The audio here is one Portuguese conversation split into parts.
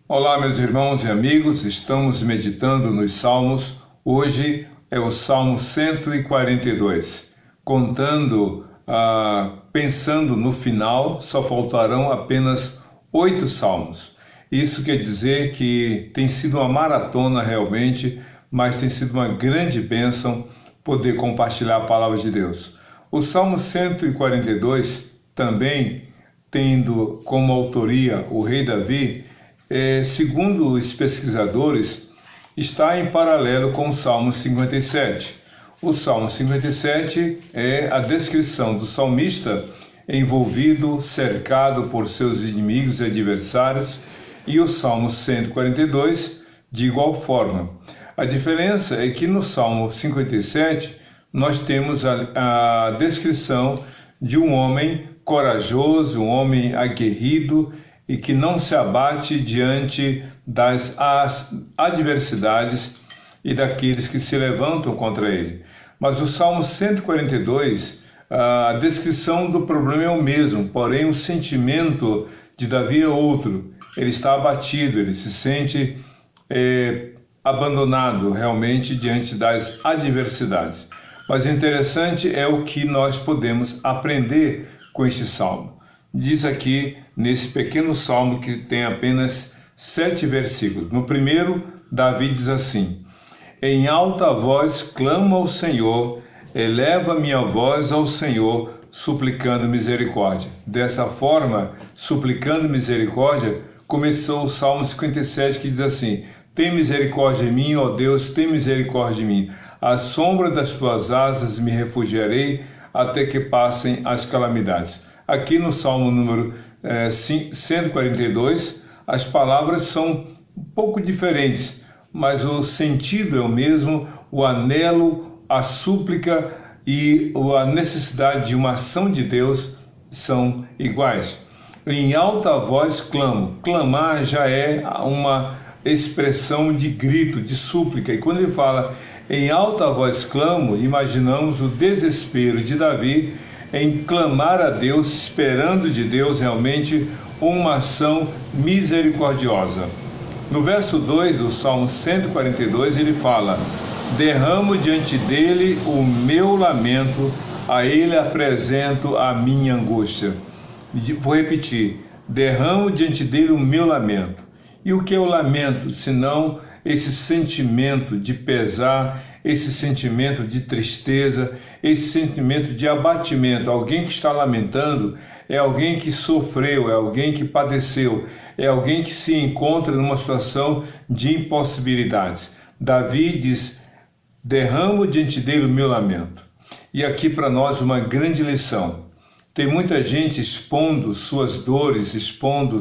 Olá, meus irmãos e amigos, estamos meditando nos Salmos. Hoje é o Salmo 142. Pensando no final, só faltarão apenas 8 salmos. Isso quer dizer que tem sido uma maratona realmente, mas tem sido uma grande bênção poder compartilhar a palavra de Deus. O Salmo 142, também tendo como autoria o rei Davi, segundo os pesquisadores, está em paralelo com o Salmo 57. O Salmo 57 é a descrição do salmista envolvido, cercado por seus inimigos e adversários, e o Salmo 142 de igual forma. A diferença é que no Salmo 57 nós temos a descrição de um homem corajoso, um homem aguerrido e que não se abate diante das adversidades e daqueles que se levantam contra ele. Mas o Salmo 142, a descrição do problema é o mesmo, porém o sentimento de Davi é outro. Ele está abatido, ele se sente abandonado realmente diante das adversidades. Mas interessante é o que nós podemos aprender com este salmo. Diz aqui, nesse pequeno salmo que tem apenas 7 versículos. No primeiro, Davi diz assim: em alta voz clamo ao Senhor, eleva minha voz ao Senhor, suplicando misericórdia. Dessa forma, suplicando misericórdia, começou o Salmo 57, que diz assim: tem misericórdia de mim, ó Deus, tem misericórdia de mim. À sombra das tuas asas me refugiarei, até que passem as calamidades. Aqui no Salmo número 142, as palavras são um pouco diferentes, mas o sentido é o mesmo, o anelo, a súplica e a necessidade de uma ação de Deus são iguais. Em alta voz clamo. Clamar já é uma expressão de grito, de súplica. E quando ele fala em alta voz clamo, imaginamos o desespero de Davi em clamar a Deus, esperando de Deus realmente uma ação misericordiosa. No verso 2 do Salmo 142 ele fala: derramo diante dele o meu lamento, a ele apresento a minha angústia. Vou repetir: derramo diante dele o meu lamento. E o que é o lamento, senão esse sentimento de pesar, esse sentimento de tristeza, esse sentimento de abatimento? Alguém que está lamentando é alguém que sofreu, é alguém que padeceu, é alguém que se encontra numa situação de impossibilidades. Davi diz: derramo diante dele o meu lamento. E aqui para nós uma grande lição. Tem muita gente expondo suas dores, expondo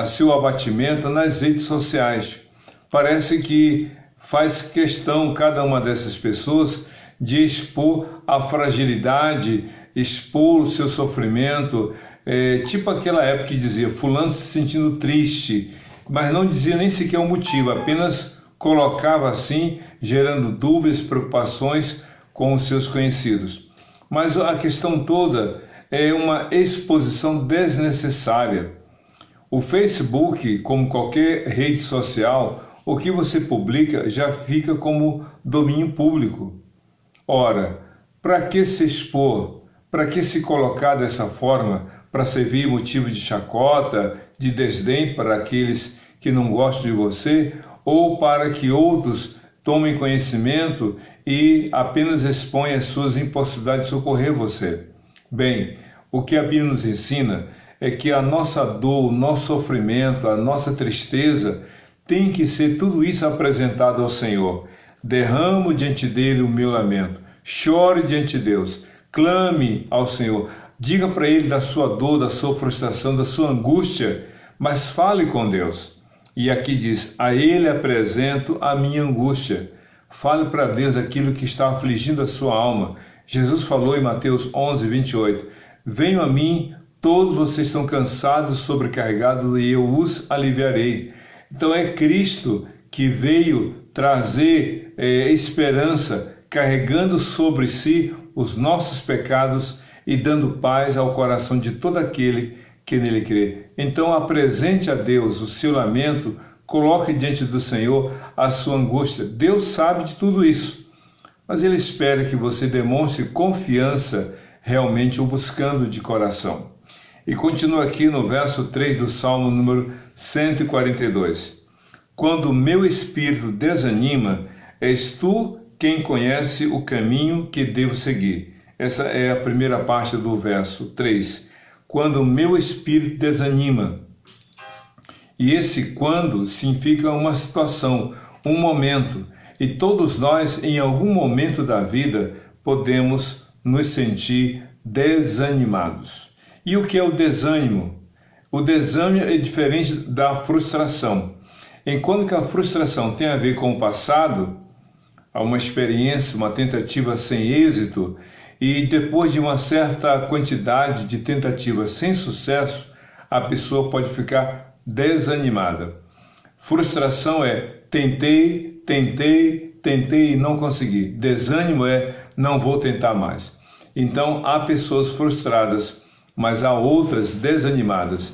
seu abatimento nas redes sociais. Parece que faz questão cada uma dessas pessoas de expor a fragilidade, expor o seu sofrimento, tipo aquela época que dizia fulano se sentindo triste, mas não dizia nem sequer o motivo, apenas colocava assim, gerando dúvidas, preocupações com os seus conhecidos. Mas a questão toda é uma exposição desnecessária. O Facebook, como qualquer rede social, o que você publica já fica como domínio público. Ora, para que se expor? Para que se colocar dessa forma? Para servir motivo de chacota, de desdém para aqueles que não gostam de você? Ou para que outros tomem conhecimento e apenas expõem as suas impossibilidades de socorrer você? Bem, o que a Bíblia nos ensina é que a nossa dor, o nosso sofrimento, a nossa tristeza tem que ser tudo isso apresentado ao Senhor. Derramo diante dele o meu lamento. Chore diante de Deus. Clame ao Senhor. Diga para ele da sua dor, da sua frustração, da sua angústia, mas fale com Deus. E aqui diz: a ele apresento a minha angústia. Fale para Deus aquilo que está afligindo a sua alma. Jesus falou em Mateus 11, 28, venham a mim, todos vocês estão cansados, sobrecarregados, e eu os aliviarei. Então é Cristo que veio trazer esperança, carregando sobre si os nossos pecados e dando paz ao coração de todo aquele que nele crê. Então apresente a Deus o seu lamento, coloque diante do Senhor a sua angústia. Deus sabe de tudo isso, mas Ele espera que você demonstre confiança realmente o buscando de coração. E continua aqui no verso 3 do Salmo número 142. Quando o meu espírito desanima, és tu quem conhece o caminho que devo seguir. Essa é a primeira parte do verso 3. Quando o meu espírito desanima. E esse quando significa uma situação, um momento. E todos nós, em algum momento da vida, podemos nos sentir desanimados. E o que é o desânimo? O desânimo é diferente da frustração. Enquanto que a frustração tem a ver com o passado, há uma experiência, uma tentativa sem êxito, e depois de uma certa quantidade de tentativas sem sucesso, a pessoa pode ficar desanimada. Frustração é tentei e não consegui. Desânimo é não vou tentar mais. Então há pessoas frustradas, mas há outras desanimadas.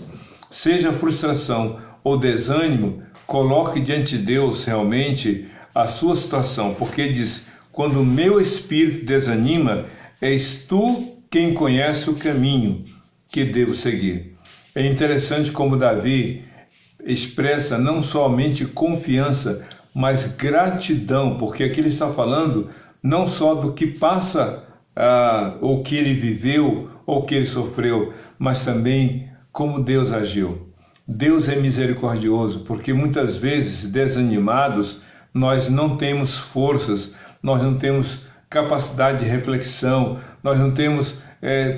Seja frustração ou desânimo, coloque diante de Deus realmente a sua situação, porque diz, quando o meu espírito desanima, és tu quem conhece o caminho que devo seguir. É interessante como Davi expressa não somente confiança, mas gratidão, porque aqui ele está falando não só do que passa, ou que ele viveu, ou que ele sofreu, mas também como Deus agiu. Deus é misericordioso, porque muitas vezes, desanimados, nós não temos forças, nós não temos capacidade de reflexão, nós não temos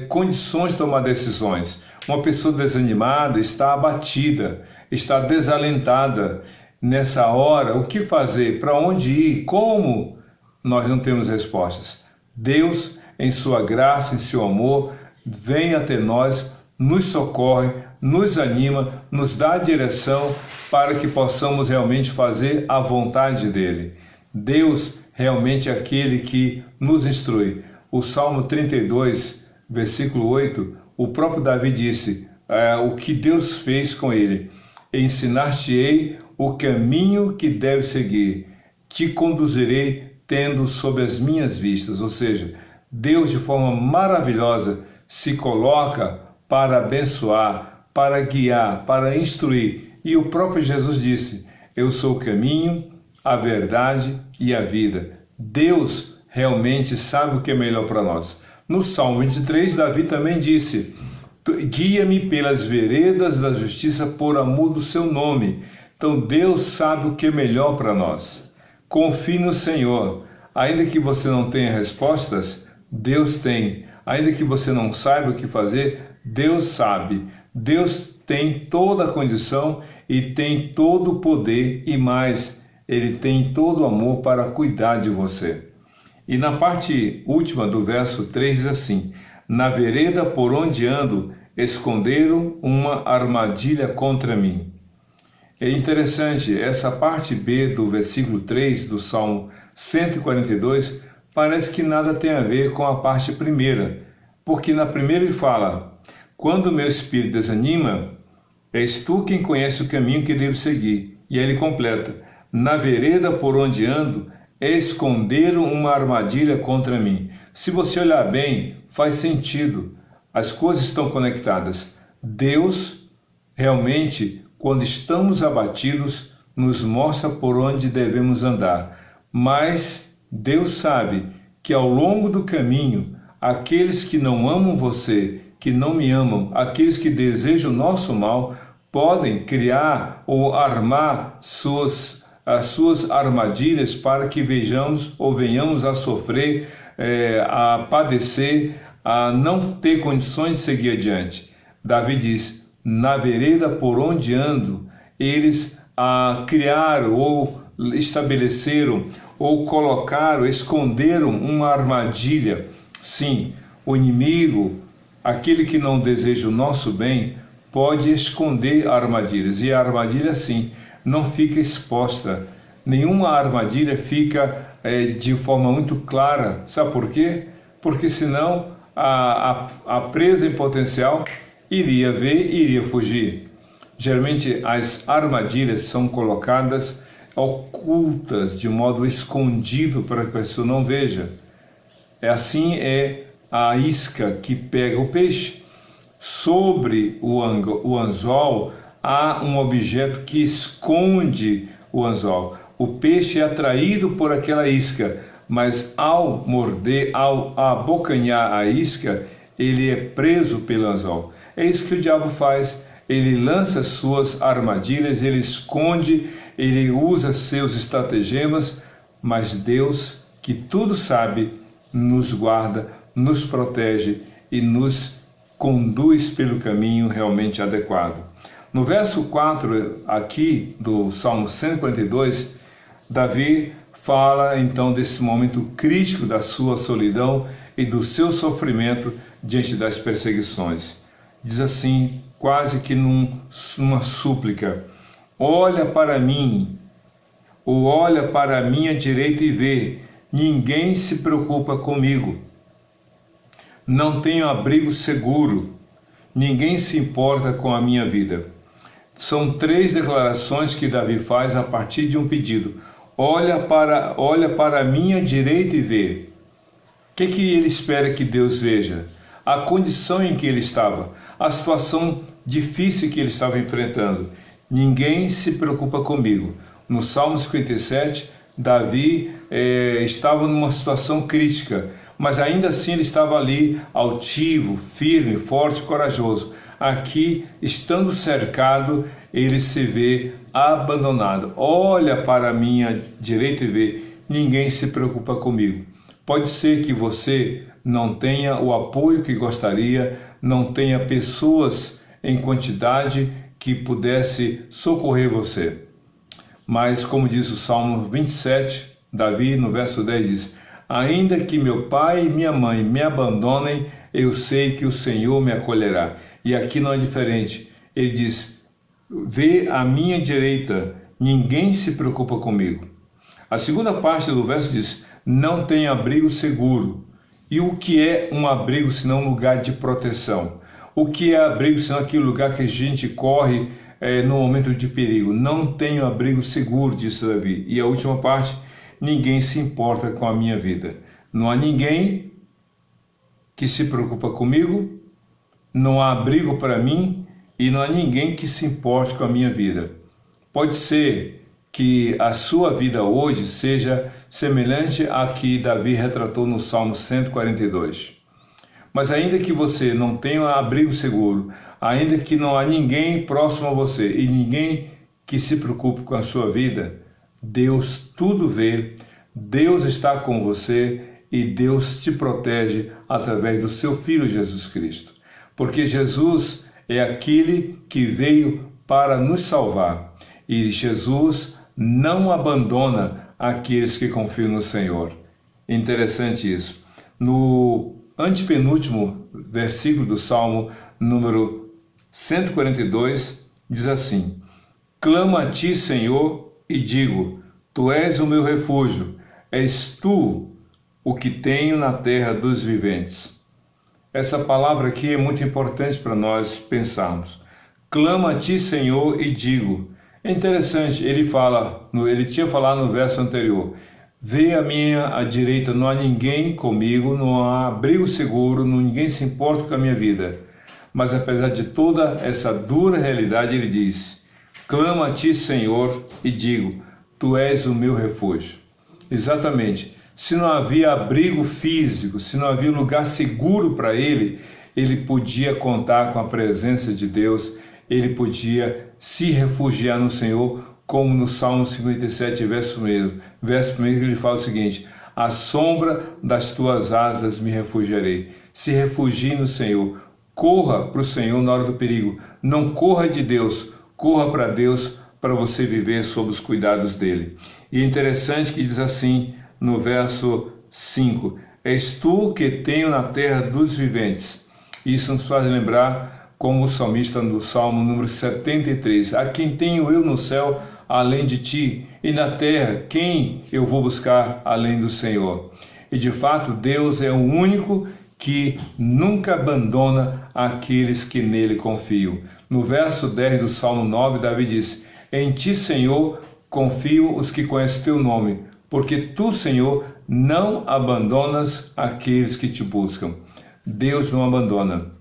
condições de tomar decisões. Uma pessoa desanimada está abatida, está desalentada. Nessa hora, o que fazer? Para onde ir? Como? Nós não temos respostas. Deus, em sua graça, em seu amor, vem até nós, nos socorre, nos anima, nos dá a direção para que possamos realmente fazer a vontade dele. Deus realmente é aquele que nos instrui. O Salmo 32, versículo 8, o próprio Davi disse o que Deus fez com ele. Ensinar-te-ei o caminho que deves seguir, te conduzirei tendo sob as minhas vistas. Ou seja, Deus de forma maravilhosa se coloca para abençoar, para guiar, para instruir. E o próprio Jesus disse, eu sou o caminho, a verdade e a vida. Deus realmente sabe o que é melhor para nós. No Salmo 23, Davi também disse, guia-me pelas veredas da justiça por amor do seu nome. Então Deus sabe o que é melhor para nós. Confie no Senhor. Ainda que você não tenha respostas, Deus tem. Ainda que você não saiba o que fazer, Deus sabe. Deus tem toda a condição e tem todo o poder e mais, Ele tem todo o amor para cuidar de você. E na parte última do verso 3 diz assim, na vereda por onde ando, esconderam uma armadilha contra mim. É interessante, essa parte B do versículo 3 do Salmo 142 parece que nada tem a ver com a parte primeira, porque na primeira ele fala, quando meu espírito desanima, és tu quem conhece o caminho que devo seguir. E aí ele completa, na vereda por onde ando, esconderam uma armadilha contra mim. Se você olhar bem, faz sentido. As coisas estão conectadas. Deus, realmente, quando estamos abatidos, nos mostra por onde devemos andar. Mas Deus sabe que ao longo do caminho, aqueles que não amam você, que não me amam, aqueles que desejam o nosso mal, podem criar ou armar as suas armadilhas para que vejamos ou venhamos a sofrer, a padecer, a não ter condições de seguir adiante. Davi diz, na vereda por onde ando, eles criaram ou estabeleceram ou colocaram, esconderam uma armadilha. Sim, o inimigo, aquele que não deseja o nosso bem, pode esconder armadilhas. E a armadilha, sim, não fica exposta. Nenhuma armadilha fica de forma muito clara. Sabe por quê? Porque senão a presa em potencial iria ver e iria fugir. Geralmente as armadilhas são colocadas ocultas, de modo escondido para que a pessoa não veja. Assim é a isca que pega o peixe. Sobre o anzol há um objeto que esconde o anzol. O peixe é atraído por aquela isca, mas ao morder, ao abocanhar a isca, ele é preso pelo anzol. É isso que o diabo faz. Ele lança suas armadilhas, ele esconde, ele usa seus estratagemas, mas Deus, que tudo sabe, nos guarda, nos protege e nos conduz pelo caminho realmente adequado. No verso 4 aqui do Salmo 142, Davi fala então desse momento crítico da sua solidão e do seu sofrimento diante das perseguições. Diz assim, quase que numa súplica: olha para mim, ou olha para a minha direita e vê, ninguém se preocupa comigo. Não tenho abrigo seguro, ninguém se importa com a minha vida. São 3 declarações que Davi faz a partir de um pedido. Olha para a minha direita e vê. O que ele espera que Deus veja? A condição em que ele estava, a situação difícil que ele estava enfrentando. Ninguém se preocupa comigo. No Salmo 57, Davi estava numa situação crítica, mas ainda assim ele estava ali altivo, firme, forte, corajoso. Aqui, estando cercado, ele se vê abandonado. Olha para a minha direita e vê, ninguém se preocupa comigo. Pode ser que você não tenha o apoio que gostaria, não tenha pessoas em quantidade que pudesse socorrer você. Mas, como diz o Salmo 27, Davi, no verso 10, diz: ainda que meu pai e minha mãe me abandonem, eu sei que o Senhor me acolherá. E aqui não é diferente. Ele diz: vê à minha direita, ninguém se preocupa comigo. A segunda parte do verso diz: não tem abrigo seguro. E o que é um abrigo senão um lugar de proteção? O que é abrigo senão aquele lugar que a gente corre no momento de perigo? Não tenho abrigo seguro, disse Davi. E a última parte: ninguém se importa com a minha vida. Não há ninguém que se preocupa comigo, não há abrigo para mim e não há ninguém que se importe com a minha vida. Pode ser que a sua vida hoje seja semelhante à que Davi retratou no Salmo 142. Mas ainda que você não tenha abrigo seguro, ainda que não há ninguém próximo a você e ninguém que se preocupe com a sua vida, Deus tudo vê, Deus está com você e Deus te protege através do seu Filho Jesus Cristo. Porque Jesus é aquele que veio para nos salvar e Jesus não abandona aqueles que confiam no Senhor. Interessante isso. No antepenúltimo versículo do Salmo número 142, diz assim: clamo a ti, Senhor, e digo, tu és o meu refúgio, és tu o que tenho na terra dos viventes. Essa palavra aqui é muito importante para nós pensarmos. Clamo a ti, Senhor, e digo. É interessante, ele tinha falado no verso anterior: vê à direita, não há ninguém comigo, não há abrigo seguro, ninguém se importa com a minha vida. Mas apesar de toda essa dura realidade, ele diz: clamo a ti, Senhor, e digo, tu és o meu refúgio. Exatamente. Se não havia abrigo físico, se não havia lugar seguro para ele podia contar com a presença de Deus, ele podia se refugiar no Senhor, como no Salmo 57, verso 1. Verso 1 ele fala o seguinte: à sombra das tuas asas me refugiarei. Se refugie no Senhor. Corra para o Senhor na hora do perigo. Não corra de Deus, corra para Deus, para você viver sob os cuidados dele. E é interessante que diz assim no verso 5: és tu que tenho na terra dos viventes. Isso nos faz lembrar como o salmista no Salmo número 73: a quem tenho eu no céu além de ti, e na terra quem eu vou buscar além do Senhor? E de fato Deus é o único que nunca abandona àqueles que nele confiam. No verso 10 do Salmo 9, Davi diz: em ti, Senhor, confio os que conhecem teu nome, porque tu, Senhor, não abandonas aqueles que te buscam. Deus não abandona.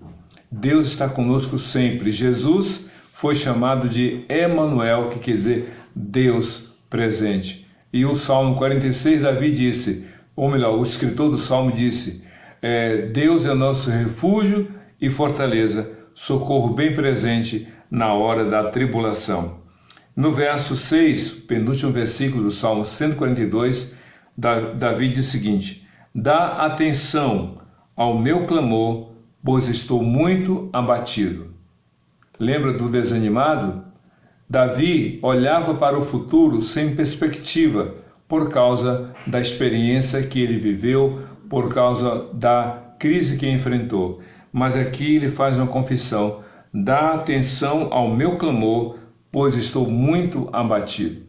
Deus está conosco sempre. Jesus foi chamado de Emanuel, que quer dizer Deus presente. E o Salmo 46, Davi disse, ou melhor, o escritor do Salmo disse, Deus é nosso refúgio e fortaleza, socorro bem presente na hora da tribulação. No verso 6, penúltimo versículo do Salmo 142, Davi diz o seguinte: dá atenção ao meu clamor, pois estou muito abatido. Lembra do desanimado? Davi olhava para o futuro sem perspectiva, por causa da experiência que ele viveu, por causa da crise que enfrentou. Mas aqui ele faz uma confissão: dá atenção ao meu clamor, pois estou muito abatido.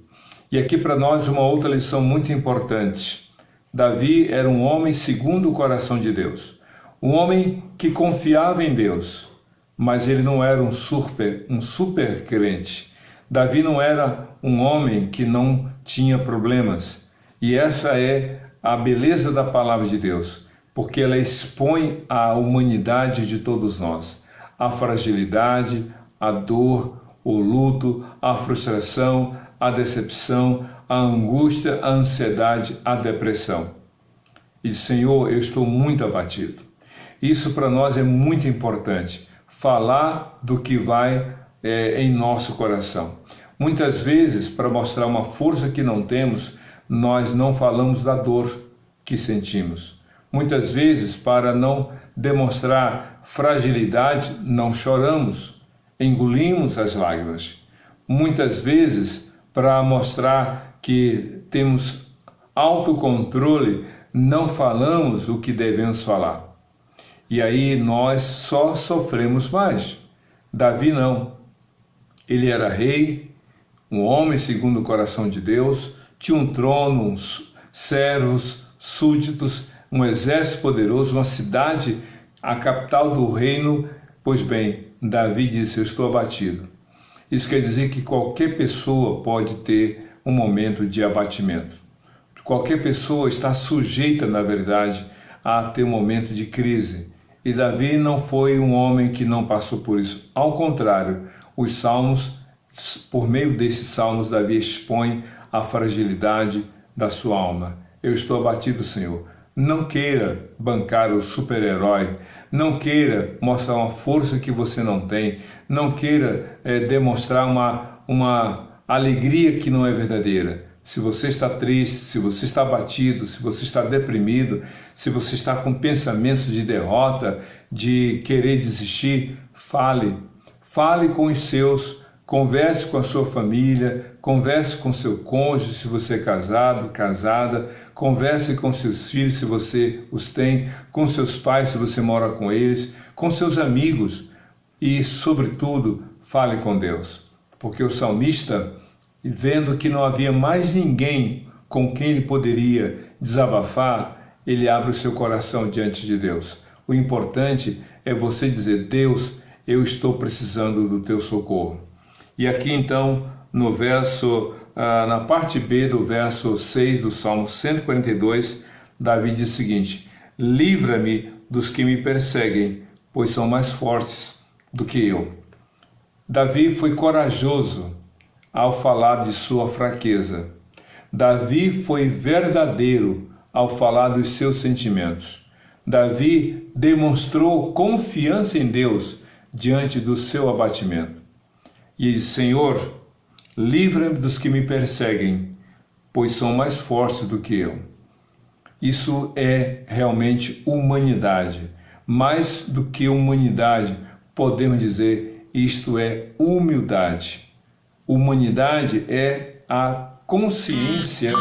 E aqui para nós uma outra lição muito importante. Davi era um homem segundo o coração de Deus. Um homem que confiava em Deus, mas ele não era um super crente. Davi não era um homem que não tinha problemas. E essa é a beleza da palavra de Deus, porque ela expõe a humanidade de todos nós, a fragilidade, a dor, o luto, a frustração, a decepção, a angústia, a ansiedade, a depressão. E Senhor, eu estou muito abatido. Isso para nós é muito importante, falar do que vai em nosso coração. Muitas vezes, para mostrar uma força que não temos, nós não falamos da dor que sentimos. Muitas vezes, para não demonstrar fragilidade, não choramos, engolimos as lágrimas. Muitas vezes, para mostrar que temos autocontrole, não falamos o que devemos falar. E aí nós só sofremos mais. Davi não. Ele era rei, um homem segundo o coração de Deus, tinha um trono, uns servos, súditos, um exército poderoso, uma cidade, a capital do reino. Pois bem, Davi disse: eu estou abatido. Isso quer dizer que qualquer pessoa pode ter um momento de abatimento. Qualquer pessoa está sujeita, na verdade, a ter um momento de crise. E Davi não foi um homem que não passou por isso. Ao contrário, os salmos, por meio desses salmos, Davi expõe a fragilidade da sua alma. Eu estou abatido, Senhor. Não queira bancar o super-herói, não queira mostrar uma força que você não tem, não queira demonstrar uma alegria que não é verdadeira. Se você está triste, se você está abatido, se você está deprimido, se você está com pensamentos de derrota, de querer desistir, fale. Fale com os seus, converse com a sua família, converse com seu cônjuge, se você é casado, casada, converse com seus filhos, se você os tem, com seus pais, se você mora com eles, com seus amigos e, sobretudo, fale com Deus. Porque o salmista, vendo que não havia mais ninguém com quem ele poderia desabafar, ele abre o seu coração diante de Deus. O importante é você dizer: Deus, eu estou precisando do teu socorro. E aqui então, no verso, na parte B do verso 6 do Salmo 142, Davi diz o seguinte: livra-me dos que me perseguem, pois são mais fortes do que eu. Davi foi corajoso ao falar de sua fraqueza. Davi foi verdadeiro ao falar dos seus sentimentos. Davi demonstrou confiança em Deus diante do seu abatimento. E disse: Senhor, livra-me dos que me perseguem, pois são mais fortes do que eu. Isso é realmente humanidade. Mais do que humanidade, podemos dizer, isto é humildade. Humanidade é a consciência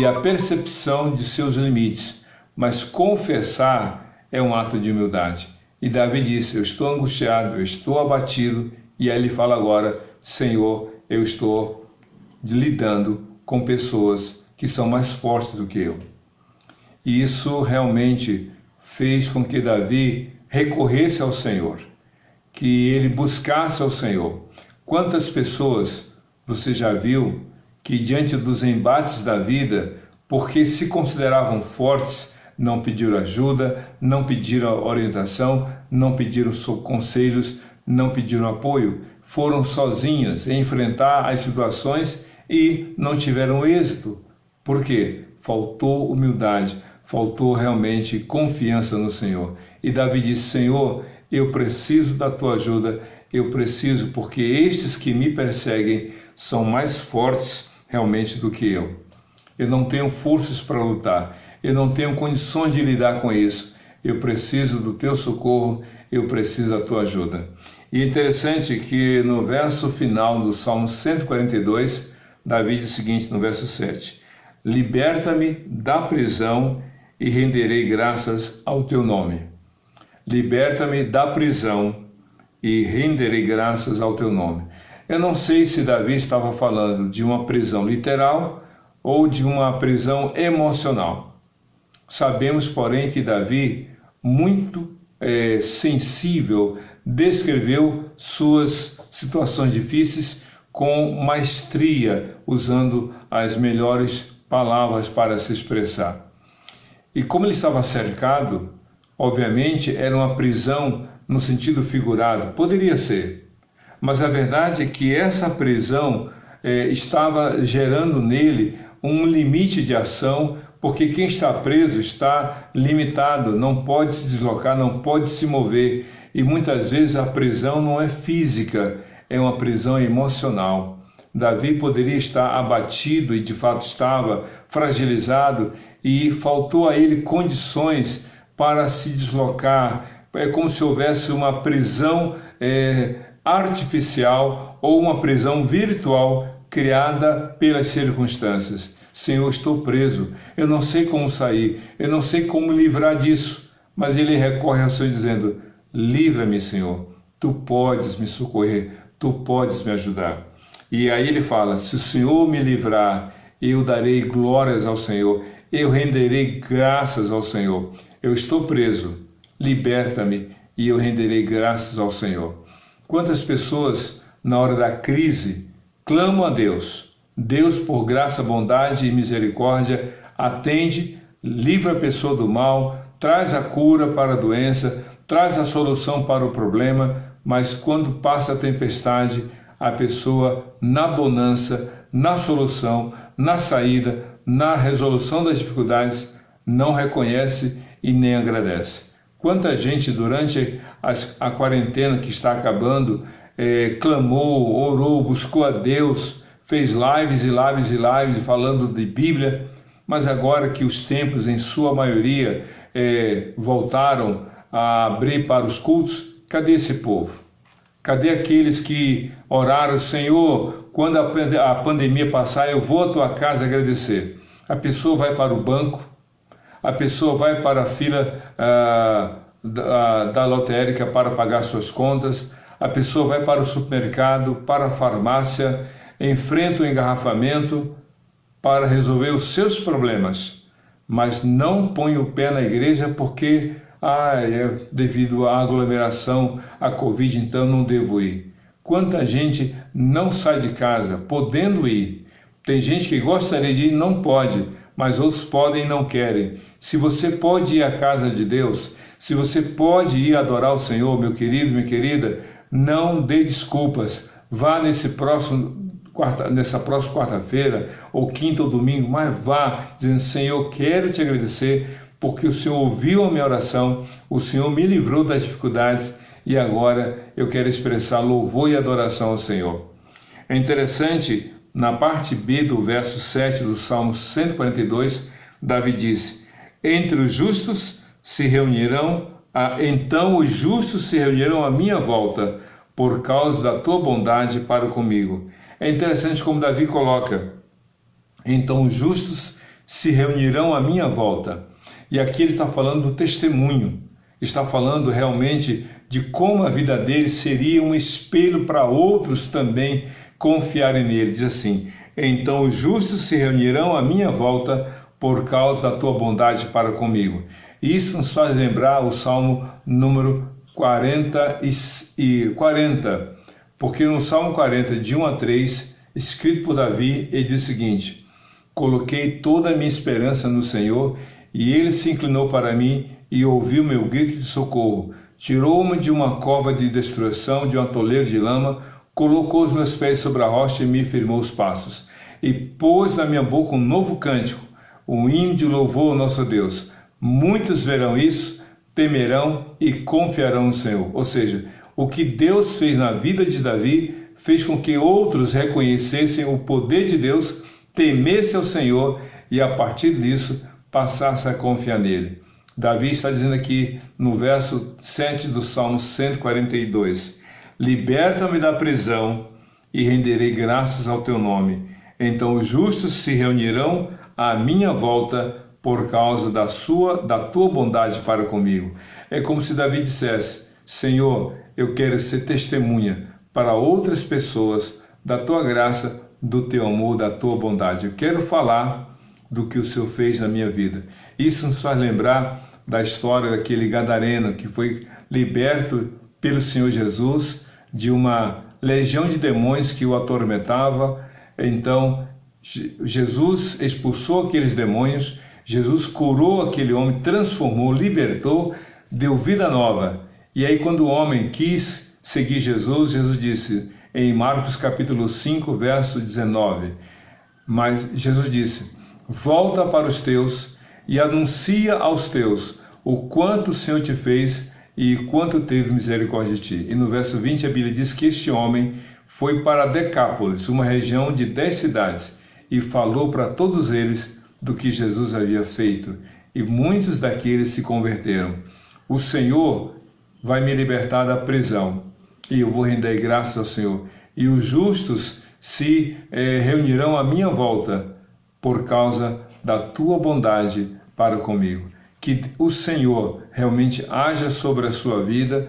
e a percepção de seus limites, mas confessar é um ato de humildade. E Davi disse: eu estou angustiado, eu estou abatido, e aí ele fala agora: Senhor, eu estou lidando com pessoas que são mais fortes do que eu. E isso realmente fez com que Davi recorresse ao Senhor. que ele buscasse ao Senhor. Quantas pessoas você já viu que diante dos embates da vida, porque se consideravam fortes, não pediram ajuda, não pediram orientação, não pediram conselhos, não pediram apoio, foram sozinhas enfrentar as situações e não tiveram êxito. Por quê? Faltou humildade, faltou realmente confiança no Senhor. E Davi disse: Senhor, eu preciso da tua ajuda, eu preciso, porque estes que me perseguem são mais fortes realmente do que eu. Eu não tenho forças para lutar, eu não tenho condições de lidar com isso. Eu preciso do teu socorro, eu preciso da tua ajuda. E é interessante que no verso final do Salmo 142, Davi diz o seguinte no verso 7: liberta-me da prisão e renderei graças ao teu nome. Liberta-me da prisão e renderei graças ao teu nome. Eu não sei se Davi estava falando de uma prisão literal ou de uma prisão emocional. Sabemos, porém, que Davi, muito sensível, descreveu suas situações difíceis com maestria, usando as melhores palavras para se expressar. E como ele estava cercado, obviamente era uma prisão no sentido figurado, poderia ser, mas a verdade é que essa prisão estava gerando nele um limite de ação, porque quem está preso está limitado, não pode se deslocar, não pode se mover, e muitas vezes a prisão não é física, é uma prisão emocional. Davi poderia estar abatido, e de fato estava fragilizado, e faltou a ele condições para se deslocar. É como se houvesse uma prisão artificial ou uma prisão virtual criada pelas circunstâncias. Senhor, estou preso, eu não sei como sair, eu não sei como livrar disso, mas ele recorre ao Senhor dizendo: livra-me, Senhor, tu podes me socorrer, tu podes me ajudar. E aí ele fala: se o Senhor me livrar, eu darei glórias ao Senhor, eu renderei graças ao Senhor. Eu estou preso, liberta-me e eu renderei graças ao Senhor. Quantas pessoas, na hora da crise, clamam a Deus. Deus, por graça, bondade e misericórdia, atende, livra a pessoa do mal, traz a cura para a doença, traz a solução para o problema, mas quando passa a tempestade, a pessoa, na bonança, na solução, na saída, na resolução das dificuldades, não reconhece e nem agradece. Quanta gente durante a quarentena que está acabando clamou, orou, buscou a Deus, fez lives e lives e lives falando de Bíblia, mas agora que os templos, em sua maioria, voltaram a abrir para os cultos, cadê esse povo? Cadê aqueles que oraram: Senhor, quando a pandemia passar, eu vou à tua casa agradecer? A pessoa vai para o banco, a pessoa vai para a fila da lotérica para pagar suas contas, a pessoa vai para o supermercado, para a farmácia, enfrenta o engarrafamento para resolver os seus problemas, mas não põe o pé na igreja porque devido à aglomeração, à Covid, então não devo ir. Quanta gente não sai de casa, podendo ir. Tem gente que gostaria de ir e não pode, mas outros podem e não querem. Se você pode ir à casa de Deus, se você pode ir adorar o Senhor, meu querido, minha querida, não dê desculpas. Vá nessa próxima quarta-feira, ou quinta ou domingo, mas vá dizendo: Senhor, quero te agradecer, porque o Senhor ouviu a minha oração, o Senhor me livrou das dificuldades e agora eu quero expressar louvor e adoração ao Senhor. É interessante, na parte B do verso 7 do Salmo 142, Davi disse: entre os justos se reunirão, então os justos se reunirão à minha volta, por causa da tua bondade para comigo. É interessante como Davi coloca: então os justos se reunirão à minha volta. E aqui ele está falando do testemunho, está falando realmente de como a vida dele seria um espelho para outros também confiarem nele. Diz assim: então os justos se reunirão à minha volta por causa da tua bondade para comigo. Isso nos faz lembrar o Salmo número 40, porque no Salmo 40, de 1 a 3, escrito por Davi, ele diz o seguinte: coloquei toda a minha esperança no Senhor, e ele se inclinou para mim e ouviu meu grito de socorro. Tirou-me de uma cova de destruição, de um atoleiro de lama, colocou os meus pés sobre a rocha e me firmou os passos. E pôs na minha boca um novo cântico, um hino de louvor ao nosso Deus. Muitos verão isso, temerão e confiarão no Senhor. Ou seja, o que Deus fez na vida de Davi fez com que outros reconhecessem o poder de Deus, temessem ao Senhor e a partir disso passassem a confiar nele. Davi está dizendo aqui no verso 7 do Salmo 142: liberta-me da prisão e renderei graças ao teu nome. Então os justos se reunirão à minha volta por causa da tua bondade para comigo. É como se Davi dissesse: Senhor, eu quero ser testemunha para outras pessoas da tua graça, do teu amor, da tua bondade. Eu quero falar do que o Senhor fez na minha vida. Isso nos faz lembrar da história daquele gadareno que foi liberto pelo Senhor Jesus de uma legião de demônios que o atormentava. Então, Jesus expulsou aqueles demônios, Jesus curou aquele homem, transformou, libertou, deu vida nova. E aí, quando o homem quis seguir Jesus, Jesus disse, em Marcos capítulo 5, verso 19, mas Jesus disse: volta para os teus e anuncia aos teus o quanto o Senhor te fez e quanto teve misericórdia de ti. E no verso 20 a Bíblia diz que este homem foi para Decápolis, uma região de 10 cidades, e falou para todos eles do que Jesus havia feito. E muitos daqueles se converteram. O Senhor vai me libertar da prisão, e eu vou render graças ao Senhor. E os justos se reunirão à minha volta por causa da tua bondade para comigo. Que o Senhor realmente haja sobre a sua vida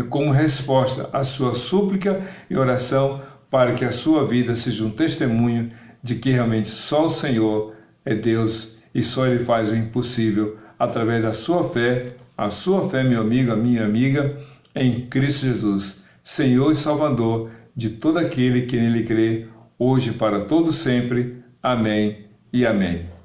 como resposta à sua súplica e oração, para que a sua vida seja um testemunho de que realmente só o Senhor é Deus e só Ele faz o impossível através da sua fé, a sua fé, meu amigo, a minha amiga, em Cristo Jesus, Senhor e Salvador de todo aquele que nele crê, hoje e para todo sempre. Amém e amém.